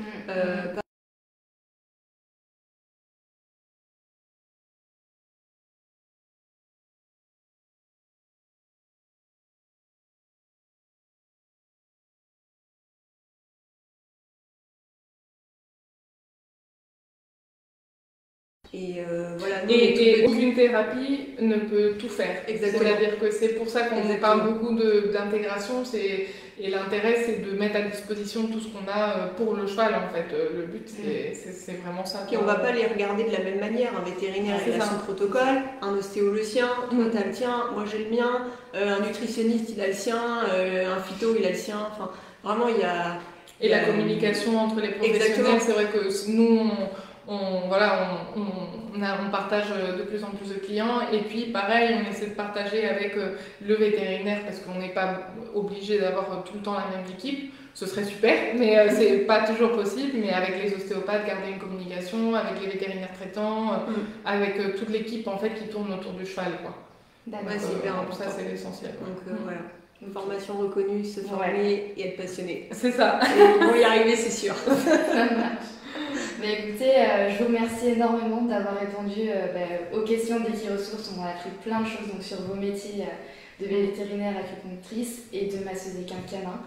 Et aucune thérapie ne peut tout faire. C'est-à-dire que c'est pour ça qu'on parle beaucoup d'intégration. Et l'intérêt, c'est de mettre à disposition tout ce qu'on a pour le cheval, en fait. Le but, c'est vraiment ça. Puis on ne va pas les regarder de la même manière. Un vétérinaire, il a son protocole, un ostéo le sien, toi, tu as le tien, moi, j'ai le mien, un nutritionniste, il a le sien, un phyto, il a le sien. Enfin, vraiment, il y a... Et la communication entre les professionnels, c'est vrai que nous, on partage de plus en plus de clients et puis pareil on essaie de partager avec le vétérinaire parce qu'on n'est pas obligé d'avoir tout le temps la même équipe, ce serait super mais c'est pas toujours possible, mais avec les ostéopathes garder une communication, avec les vétérinaires traitants, avec toute l'équipe en fait qui tourne autour du cheval quoi. C'est hyper important. Ça c'est l'essentiel. Donc voilà. Une formation reconnue, se former et être passionné. C'est ça. Et on va y arriver, c'est sûr. Mais écoutez, je vous remercie énormément d'avoir répondu aux questions d'Equiresources. On a appris plein de choses donc, sur vos métiers de vétérinaire, acupunctrice et de masseuse équin canin.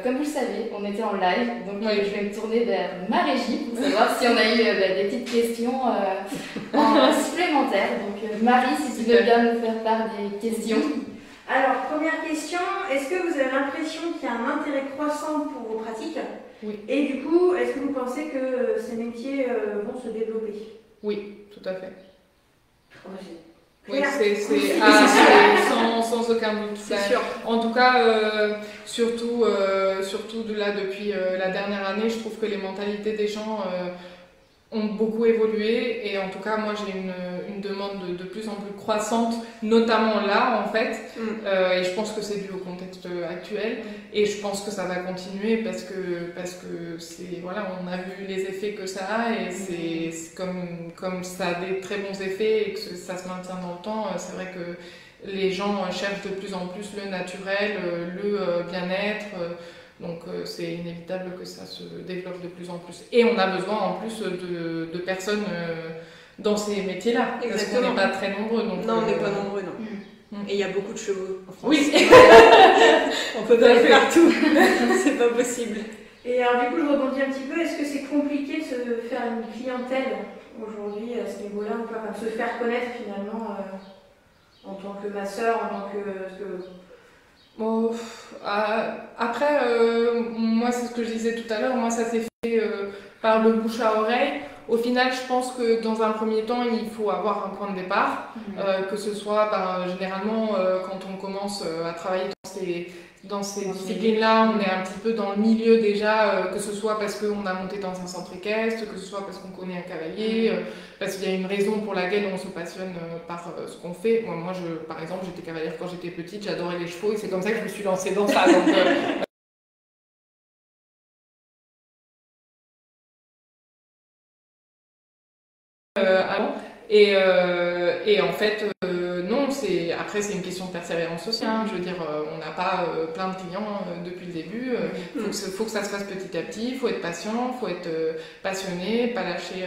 Comme vous le savez, on était en live, donc je vais me tourner vers ma régie pour savoir si on a eu des petites questions supplémentaires. Donc Marie, si tu veux bien nous faire part des questions. Alors, première question, est-ce que vous avez l'impression qu'il y a un intérêt croissant pour vos pratiques? Oui. Et du coup, est-ce que vous pensez que ces métiers vont se développer? Oui, tout à fait. Oui, sans aucun doute. C'est sûr. En tout cas, surtout de là, depuis la dernière année, je trouve que les mentalités des gens ont beaucoup évolué. Et en tout cas, moi, j'ai une demande de plus en plus croissante, notamment là, en fait. Et je pense que c'est dû au contexte actuel. Et je pense que ça va continuer parce que c'est, voilà, on a vu les effets que ça a. Et c'est comme ça a des très bons effets et que ça se maintient dans le temps, c'est vrai que les gens cherchent de plus en plus le naturel, le bien-être. Donc c'est inévitable que ça se développe de plus en plus. Et on a besoin en plus de personnes dans ces métiers-là. Parce qu'on n'est pas très nombreux. Donc, non, on n'est pas nombreux, non. Et il y a beaucoup de chevaux en France. Oui. On peut pas aller partout. C'est pas possible. Et alors du coup, je rebondis un petit peu. Est-ce que c'est compliqué de se faire une clientèle aujourd'hui à ce niveau-là ou pas, enfin, se faire connaître finalement en tant que masseur, en tant que... Bon, après, moi c'est ce que je disais tout à l'heure, moi ça s'est fait par le bouche à oreille. Au final, je pense que dans un premier temps, il faut avoir un point de départ, que ce soit généralement quand on commence à travailler dans ces disciplines-là, on est un petit peu dans le milieu déjà, que ce soit parce qu'on a monté dans un centre équestre, que ce soit parce qu'on connaît un cavalier, parce qu'il y a une raison pour laquelle on se passionne par ce qu'on fait. Moi, par exemple, j'étais cavalière quand j'étais petite, j'adorais les chevaux et c'est comme ça que je me suis lancée dans ça. Donc, et en fait, non, après c'est une question de persévérance aussi. Hein. Je veux dire, on n'a pas plein de clients depuis le début. Faut que ça se fasse petit à petit. Il faut être patient, il faut être passionné, pas lâcher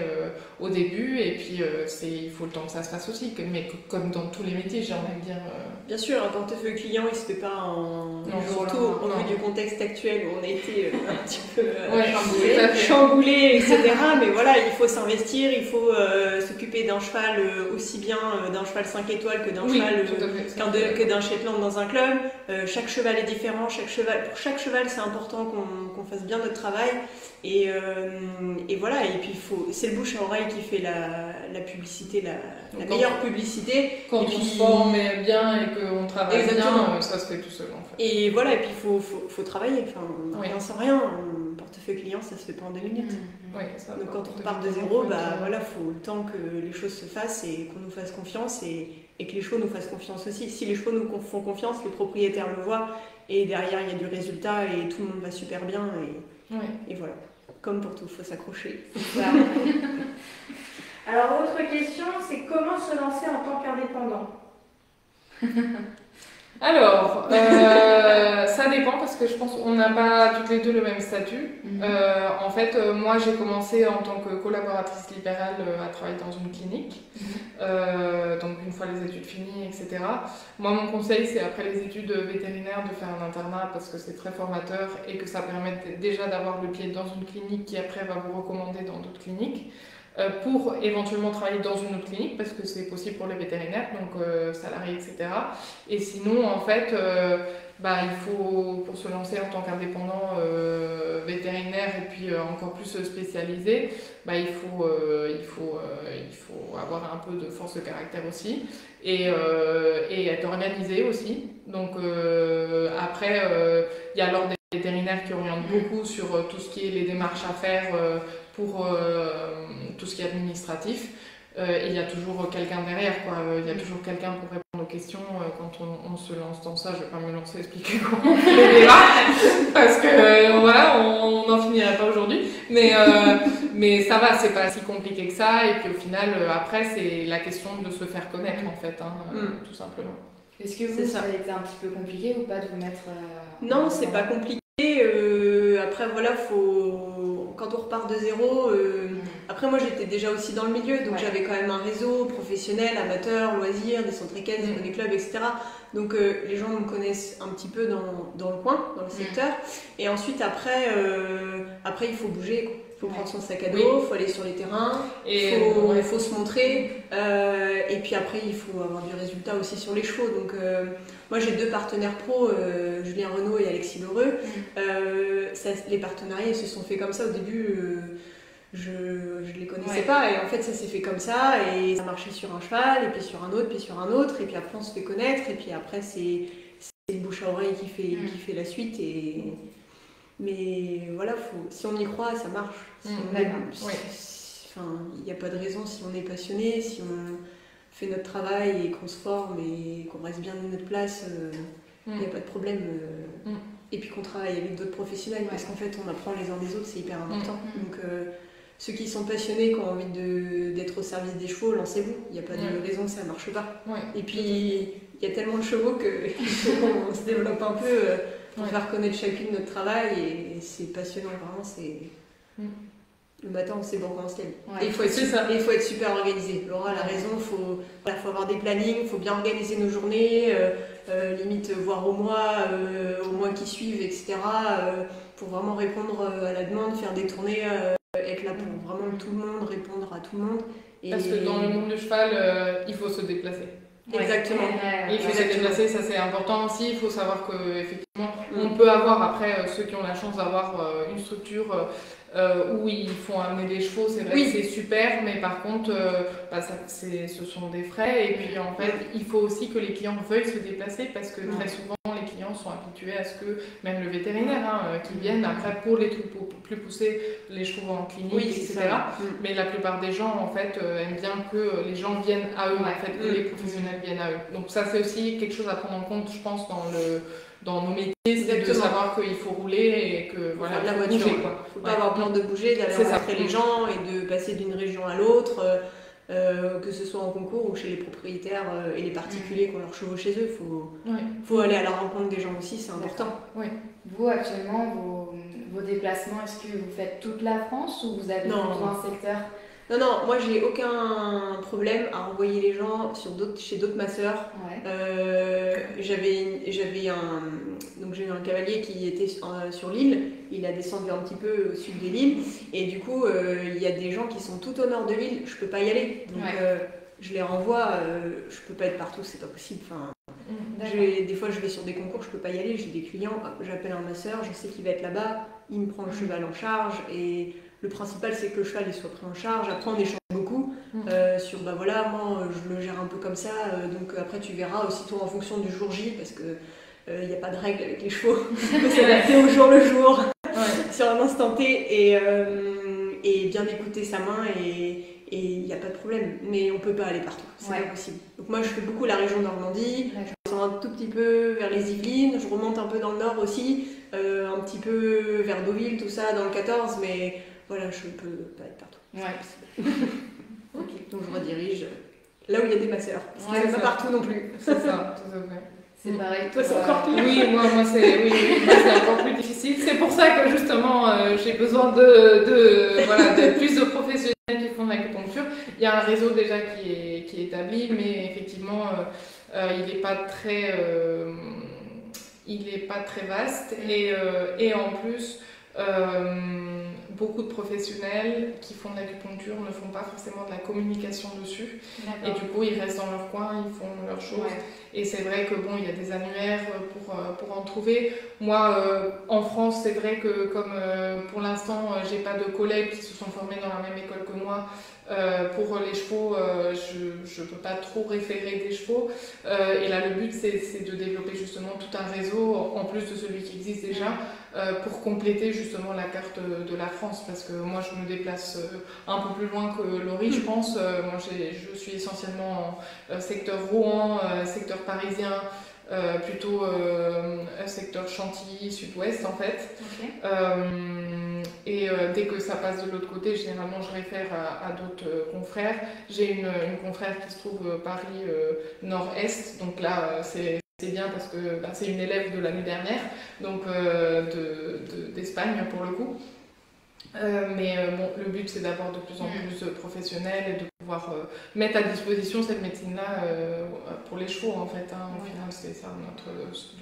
au début. Et puis il faut le temps que ça se fasse aussi. Mais comme dans tous les métiers, j'ai envie de dire. Bien sûr, un portefeuille client, il se fait pas en surtout au vu du contexte actuel où on a été un petit peu chamboulé, etc. Mais voilà, il faut s'investir, il faut s'occuper d'un cheval aussi bien d'un cheval 5 étoiles que d'un cheval que d'un Shetland dans un club. Chaque cheval est différent, pour chaque cheval c'est important qu'on fasse bien notre travail et voilà, et puis c'est le bouche à oreille qui fait la publicité, la meilleure publicité. Quand on se forme bien et qu'on travaille bien, ça se fait tout seul en fait. Et voilà, et puis il faut travailler, enfin rien sans rien. Un portefeuille client ça se fait pas en 2 minutes. Donc quand on part de zéro, voilà, faut le temps que les choses se fassent et qu'on nous fasse confiance et que les chevaux nous fassent confiance aussi. Si les chevaux nous font confiance, les propriétaires le voient et derrière il y a du résultat et tout le monde va super bien et voilà. Comme pour tout, il faut s'accrocher. Alors autre question, c'est comment se lancer en tant qu'indépendant? Alors, ça dépend parce que je pense qu'on n'a pas toutes les deux le même statut. En fait, moi j'ai commencé en tant que collaboratrice libérale à travailler dans une clinique. Donc une fois les études finies, etc. Moi mon conseil c'est après les études vétérinaires de faire un internat parce que c'est très formateur et que ça permet déjà d'avoir le pied dans une clinique qui après va vous recommander dans d'autres cliniques. Pour éventuellement travailler dans une autre clinique parce que c'est possible pour les vétérinaires, donc salariés, etc. Et sinon, en fait, il faut, pour se lancer en tant qu'indépendant vétérinaire et puis encore plus spécialisé, il faut avoir un peu de force de caractère aussi et être organisé aussi. Donc après, il y a l'ordre des vétérinaires qui orientent beaucoup sur tout ce qui est les démarches à faire pour tout ce qui est administratif. Il y a toujours quelqu'un derrière, quoi. Il y a toujours quelqu'un pour répondre aux questions quand on se lance dans ça. Je vais pas me lancer à expliquer comment on fait les démarches parce que voilà, on n'en finirait pas aujourd'hui. Mais ça va, c'est pas si compliqué que ça. Et puis au final, après, c'est la question de se faire connaître en fait, tout simplement. Est-ce que ça a été un petit peu compliqué ou pas de vous mettre Non, c'est pas compliqué. Après voilà, quand on repart de zéro, après moi j'étais déjà aussi dans le milieu, donc j'avais quand même un réseau professionnel, amateur, loisirs, des centres équestres, des clubs, etc. Donc les gens me connaissent un petit peu dans le coin, dans le secteur. Et ensuite après il faut bouger, quoi. faut prendre son sac à dos, faut aller sur les terrains, il faut se montrer, et puis après il faut avoir du résultat aussi sur les chevaux. Donc moi j'ai 2 partenaires pro, Julien Renaud et Alexis Lheureux. Les partenariats se sont faits comme ça au début. Je les connaissais pas, et en fait ça s'est fait comme ça, et ça marchait sur un cheval, et puis sur un autre, et puis après on se fait connaître, et puis après c'est le bouche à oreille qui fait la suite. Mais voilà, si on y croit, ça marche. Il n'y a pas de raison, si on est passionné, si on fait notre travail et qu'on se forme et qu'on reste bien à notre place, il n'y a pas de problème. Et puis qu'on travaille avec d'autres professionnels, parce qu'en fait on apprend les uns des autres, c'est hyper important. Donc ceux qui sont passionnés, qui ont envie d'être au service des chevaux, lancez-vous. Il n'y a pas de raison que ça ne marche pas. Et puis il y a tellement de chevaux qu'il faut qu'on se développe un peu pour faire connaître chacune notre travail, et c'est passionnant, vraiment. Le matin, on sait pourquoi on se lève. Et il faut être super organisé. Laura a la raison, il faut avoir des plannings, il faut bien organiser nos journées, limite voir au mois qui suivent, etc. Pour vraiment répondre à la demande, faire des tournées, être là pour vraiment tout le monde, répondre à tout le monde. Parce que dans le monde du cheval, il faut se déplacer. Exactement. Il faut se déplacer, ça c'est important aussi. Il faut savoir qu'effectivement, on peut avoir, après, ceux qui ont la chance d'avoir une structure où ils font amener des chevaux, c'est vrai que c'est super, mais par contre, ce sont des frais. Et puis en fait, il faut aussi que les clients veuillent se déplacer, parce que très souvent, les clients sont habitués à ce que, même le vétérinaire, qui viennent après pour les trucs plus poussés, les chevaux en clinique, etc. Mais la plupart des gens, en fait, aiment bien que les gens viennent à eux, en fait, que les professionnels viennent à eux. Donc ça, c'est aussi quelque chose à prendre en compte, je pense, dans nos métiers, c'est de savoir qu'il faut rouler et que voilà, la voiture. Il ne faut pas avoir peur de bouger, d'aller rencontrer les gens et de passer d'une région à l'autre, que ce soit en concours ou chez les propriétaires et les particuliers qui ont leurs chevaux chez eux. Faut aller à la rencontre des gens aussi, c'est important. Vous, actuellement, vos déplacements, est-ce que vous faites toute la France ou vous avez plutôt un secteur? Non, moi j'ai aucun problème à envoyer les gens chez d'autres masseurs. J'ai eu un cavalier qui était sur l'île, il a descendu un petit peu au sud de l'île, et du coup il y a des gens qui sont tout au nord de l'île, je peux pas y aller, donc je les renvoie, je peux pas être partout, c'est pas possible. Des fois je vais sur des concours, je peux pas y aller, j'ai des clients, j'appelle un masseur, je sais qu'il va être là-bas, il me prend le cheval en charge, et le principal c'est que le cheval il soit pris en charge. Après on échange beaucoup sur moi je le gère un peu comme ça, donc après tu verras aussi toi en fonction du jour J, parce que il n'y a pas de règle avec les chevaux, il faut s'adapter au jour le jour, sur un instant T, et bien écouter sa main, et il n'y a pas de problème, mais on peut pas aller partout, c'est pas possible. Donc moi je fais beaucoup la région Normandie, je descends un tout petit peu vers les Yvelines, je remonte un peu dans le nord aussi, un petit peu vers Deauville, tout ça, dans le 14, mais voilà, je peux pas être partout. Donc je redirige là où il y a des masseurs, parce qu'il n'y en a pas partout non plus. C'est ça, tout à fait. C'est pareil. Toi, c'est encore plus. Oui, moi c'est encore plus difficile. C'est pour ça que justement, j'ai besoin de plus de professionnels qui font de l'acupuncture. Il y a un réseau déjà qui est établi, mais effectivement, il n'est pas très vaste. Et en plus, beaucoup de professionnels qui font de l'acupuncture ne font pas forcément de la communication dessus. Et du coup, ils restent dans leur coin, ils font leurs choses. Et c'est vrai que il y a des annuaires pour en trouver. Moi, en France, c'est vrai que comme pour l'instant, j'ai pas de collègues qui se sont formés dans la même école que moi, pour les chevaux, je peux pas trop référer des chevaux. Et là, le but, c'est de développer justement tout un réseau, en plus de celui qui existe déjà, pour compléter justement la carte de la France, parce que moi je me déplace un peu plus loin que Laurie, je pense. Moi je suis essentiellement en secteur Rouen, secteur parisien, plutôt secteur Chantilly, sud-ouest en fait. Et dès que ça passe de l'autre côté, généralement je réfère à d'autres confrères. J'ai une confrère qui se trouve Paris nord-est, donc là c'est bien parce que c'est une élève de l'année dernière, donc d'Espagne pour le coup. Le but c'est d'avoir de plus en plus de professionnels et de pouvoir mettre à disposition cette médecine-là pour les chevaux en fait. Au final, c'est ça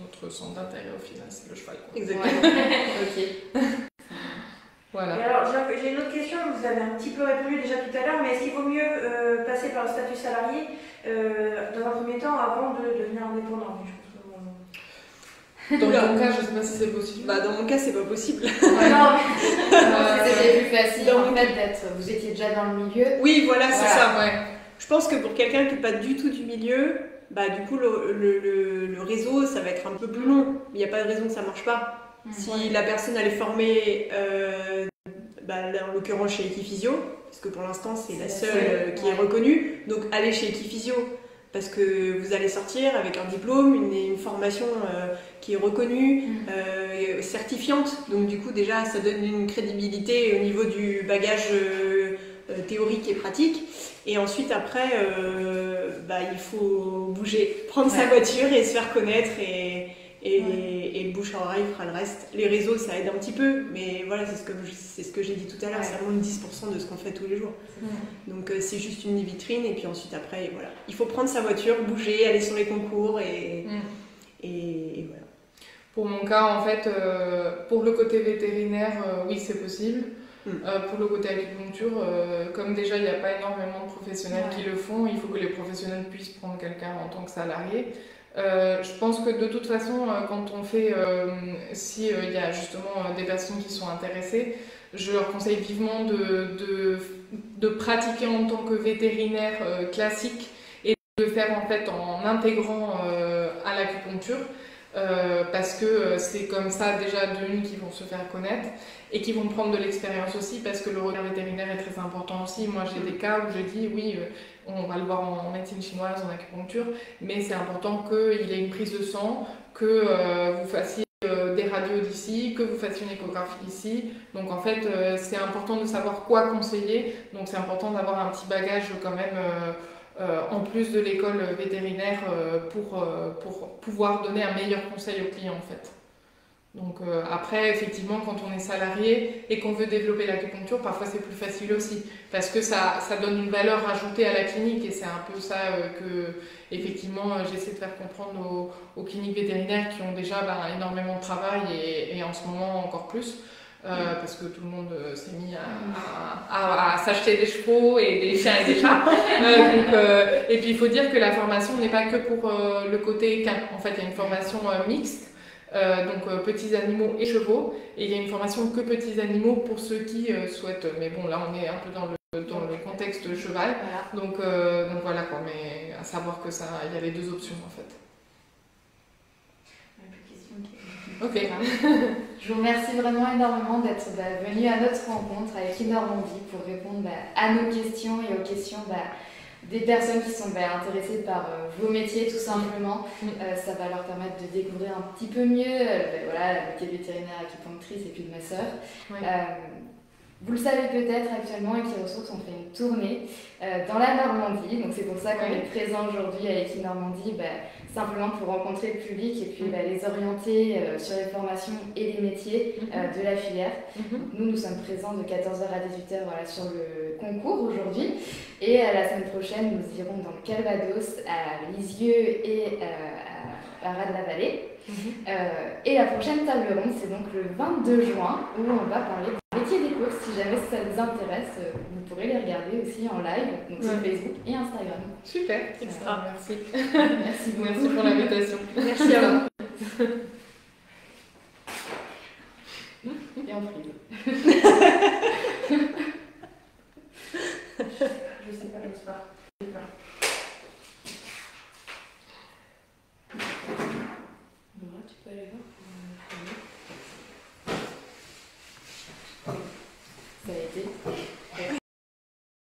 notre centre d'intérêt, au final, c'est le cheval. Exactement. Voilà. Et alors, j'ai une autre question, vous avez un petit peu répondu déjà tout à l'heure, mais est-ce qu'il vaut mieux passer par le statut salarié dans un premier temps avant de devenir indépendant? Dans ton cas, je ne sais pas si c'est possible. Bah, dans mon cas, c'est pas possible. Ouais, non, c'était plus facile en fait d'être. Vous étiez déjà dans le milieu. Oui, voilà, c'est ça. Ouais. Je pense que pour quelqu'un qui n'est pas du tout du milieu, bah, du coup, le réseau, ça va être un peu plus long. Il n'y a pas de raison que ça ne marche pas. Si la personne elle est formée, en l'occurrence chez Equiphysio, parce que pour l'instant, c'est la seule qui est reconnue, donc allez chez Equiphysio. Parce que vous allez sortir avec un diplôme, une formation qui est reconnue, certifiante. Donc du coup déjà ça donne une crédibilité au niveau du bagage théorique et pratique. Et ensuite après, il faut bouger, prendre sa voiture et se faire connaître et le bouche à oreille fera le reste. Les réseaux ça aide un petit peu, mais voilà c'est ce que j'ai dit tout à l'heure, c'est moins de 10% de ce qu'on fait tous les jours. Donc c'est juste une vitrine et puis ensuite après voilà. Il faut prendre sa voiture, bouger, aller sur les concours et voilà. Pour mon cas en fait, pour le côté vétérinaire, oui c'est possible. Pour le côté acupuncture, comme déjà il n'y a pas énormément de professionnels qui le font, il faut que les professionnels puissent prendre quelqu'un en tant que salarié. Je pense que de toute façon, quand on fait, si il y a justement des personnes qui sont intéressées, je leur conseille vivement de pratiquer en tant que vétérinaire classique et de le faire en fait en intégrant à l'acupuncture. Parce que c'est comme ça déjà qu'ils vont se faire connaître et qu'ils vont prendre de l'expérience aussi parce que le regard vétérinaire est très important aussi. Moi j'ai des cas où je dis oui, on va le voir en médecine chinoise, en acupuncture, mais c'est important qu'il ait une prise de sang, que vous fassiez des radios d'ici, que vous fassiez une échographie d'ici. Donc en fait c'est important de savoir quoi conseiller, donc c'est important d'avoir un petit bagage quand même en plus de l'école vétérinaire pour pouvoir donner un meilleur conseil aux clients en fait. Donc après effectivement quand on est salarié et qu'on veut développer l'acupuncture, parfois c'est plus facile aussi parce que ça donne une valeur ajoutée à la clinique et c'est un peu ça que effectivement j'essaie de faire comprendre aux cliniques vétérinaires qui ont déjà énormément de travail et en ce moment encore plus. Parce que tout le monde s'est mis à s'acheter des chevaux et des chiens et des chats. Et puis il faut dire que la formation n'est pas que pour le côté équin. En fait, il y a une formation mixte, donc petits animaux et chevaux. Et il y a une formation que petits animaux pour ceux qui souhaitent. Mais bon, là, on est un peu dans le contexte cheval. Voilà. Donc voilà quoi. Mais à savoir que ça, il y a les deux options en fait. Ok. Je vous remercie vraiment énormément d'être venu à notre rencontre avec Equinormandie pour répondre à nos questions et aux questions des personnes qui sont intéressées par vos métiers tout simplement. Ça va leur permettre de découvrir un petit peu mieux le métier de vétérinaire, acupunctrice et puis de masseur. Vous le savez peut-être, actuellement, Equiresources, on fait une tournée dans la Normandie. Donc c'est pour ça qu'on est présent aujourd'hui à Equinormandie, simplement pour rencontrer le public et puis les orienter sur les formations et les métiers de la filière. Nous sommes présents de 14h à 18h sur le concours aujourd'hui. Et la semaine prochaine, nous irons dans le Calvados, à Lisieux et à Raz-de-la-Vallée. Et la prochaine table ronde, c'est donc le 22 juin, où on va parler du métier des courses. Si jamais ça vous intéresse, vous pourrez les regarder aussi en live, donc sur Facebook et Instagram. Super, merci. Merci beaucoup. Merci pour l'invitation. Merci à vous. Et en prise. Je sais pas, j'espère.